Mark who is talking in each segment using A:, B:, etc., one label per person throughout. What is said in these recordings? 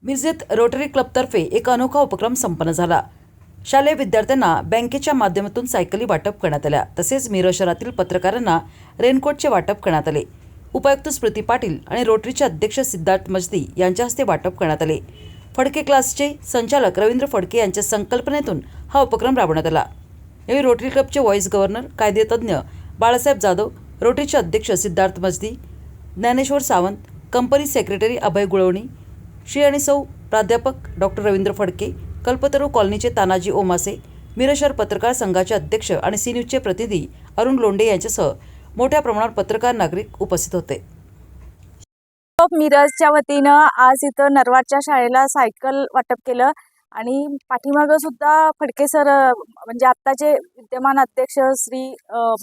A: मिरजेत rotary क्लबतर्फे एक अनोखा उपक्रम संपन्न झाला। शालेय विद्यार्थ्यांना बँकेच्या माध्यमातून सायकली वाटप करण्यात आल्या। तसेच मिरज शहरातील पत्रकारांना रेनकोटचे वाटप करण्यात आले। उपायुक्त स्मृती पाटील आणि रोटरीचे अध्यक्ष सिद्धार्थ मजदी यांच्या हस्ते वाटप करण्यात आले। फडके क्लासचे संचालक रवींद्र फडके यांच्या संकल्पनेतून हा उपक्रम राबवण्यात आला। यावेळी रोटरी क्लबचे व्हाईस गव्हर्नर कायदेतज्ञ बाळासाहेब जाधव, रोटरीचे अध्यक्ष सिद्धार्थ मजदी, ज्ञानेश्वर सावंत, कंपनी सेक्रेटरी अभय गुळवणी, श्री आणि सौ प्राध्यापक डॉक्टर रवींद्र फडके, कल्पतरू कॉलनीचे तानाजी ओमासे, मिरज शहर पत्रकार संघाचे अध्यक्ष आणि सी न्यूजचे प्रतिनिधी अरुण लोंढे यांच्यासह मोठ्या प्रमाणात पत्रकार नागरिक उपस्थित होते।
B: मिरजच्या वतीनं आज इथं नरवाडच्या शाळेला सायकल वाटप केलं आणि पाठीमागं सुद्धा फडके सर म्हणजे आत्ताचे विद्यमान अध्यक्ष श्री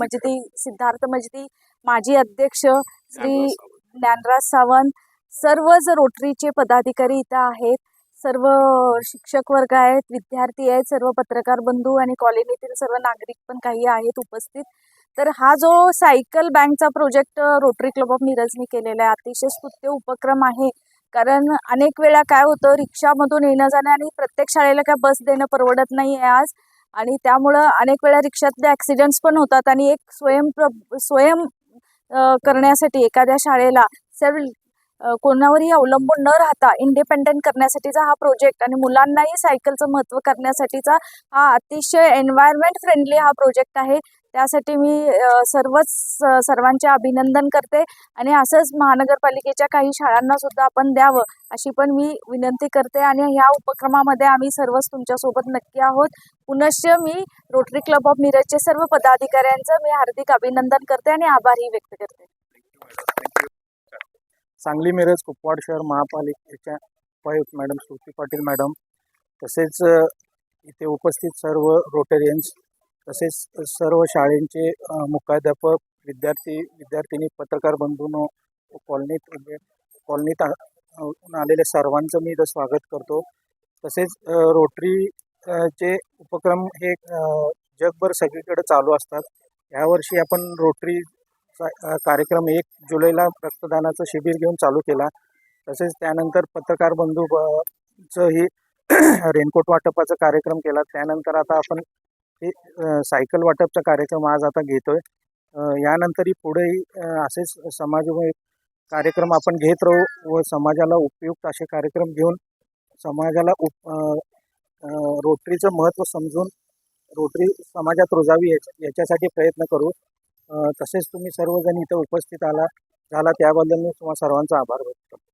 B: मजदी सिद्धार्थ मजदी, माजी अध्यक्ष श्री ज्ञानराज सावंत, सर्वच रोटरीचे पदाधिकारी इथं आहेत, सर्व शिक्षक वर्ग आहेत, विद्यार्थी आहेत, सर्व पत्रकार बंधू आणि कॉलनीतील सर्व नागरिक पण काही आहेत उपस्थित। तर हा जो सायकल बँकचा प्रोजेक्ट रोटरी क्लब ऑफ मिरजने केलेला आहे, अतिशय स्तुत्य उपक्रम आहे। कारण अनेक वेळा काय होतं, रिक्षामधून येणं जाणं आणि प्रत्येक शाळेला काय बस देणं परवडत नाही आहे आज, आणि त्यामुळं अनेक वेळा रिक्षातले ॲक्सिडेंट्स पण होतात आणि एक स्वयं करण्यासाठी एखाद्या शाळेला कोणावरही अवलंबून न राहता इंडिपेंडेंट करण्यासाठीचा हा प्रोजेक्ट आणि मुलांनाही सायकलचं महत्त्व करण्यासाठीचा हा अतिशय एन्व्हायरमेंट फ्रेंडली हा प्रोजेक्ट आहे। त्यासाठी मी सर्वांचे अभिनंदन करते आणि असंच महानगरपालिकेच्या काही शाळांना सुद्धा आपण द्यावं अशी पण मी विनंती करते। आणि ह्या उपक्रमामध्ये आम्ही सर्वच तुमच्यासोबत नक्की आहोत। पुनश्च मी रोटरी क्लब ऑफ मिरजचे सर्व पदाधिकाऱ्यांचं मी हार्दिक अभिनंदन करते आणि आभारही व्यक्त करते।
C: सांगली मिरज कुपवाड शहर महापालिकेच्या उपायुक्त मॅडम स्मृती पाटील मॅडम, तसेच इथे उपस्थित सर्व रोटरियन्स, तसेच सर्व शाळेंचे मुख्याध्यापक, विद्यार्थिनी, पत्रकार बंधूंनो, कॉलनीत आलेले सर्वांचं मी इथं स्वागत करतो। तसेच रोटरीचे उपक्रम हे जगभर सगळीकडे चालू असतात। यावर्षी आपण रोटरी कार्यक्रम 1 जुलैला रक्तदानाचं शिबिर घेऊन चालू केला। तसेच त्यानंतर पत्रकार बंधूचं ही रेनकोट वाटपाचा कार्यक्रम केला। त्यानंतर आता आपण हे सायकल वाटपचा कार्यक्रम आज आता घेतोय। यानंतरही पुढेही असेच समाजमय कार्यक्रम आपण घेत राहू व समाजाला उपयुक्त असे कार्यक्रम घेऊन समाजाला रोटरीचं महत्त्व समजून रोटरी समाजात रुजावी याच्यासाठी प्रयत्न करू। तसेच तुम्ही सर्वजण इथे उपस्थित झाला त्याबद्दल मी तुम्हा सर्वांचा आभार व्यक्त करतो।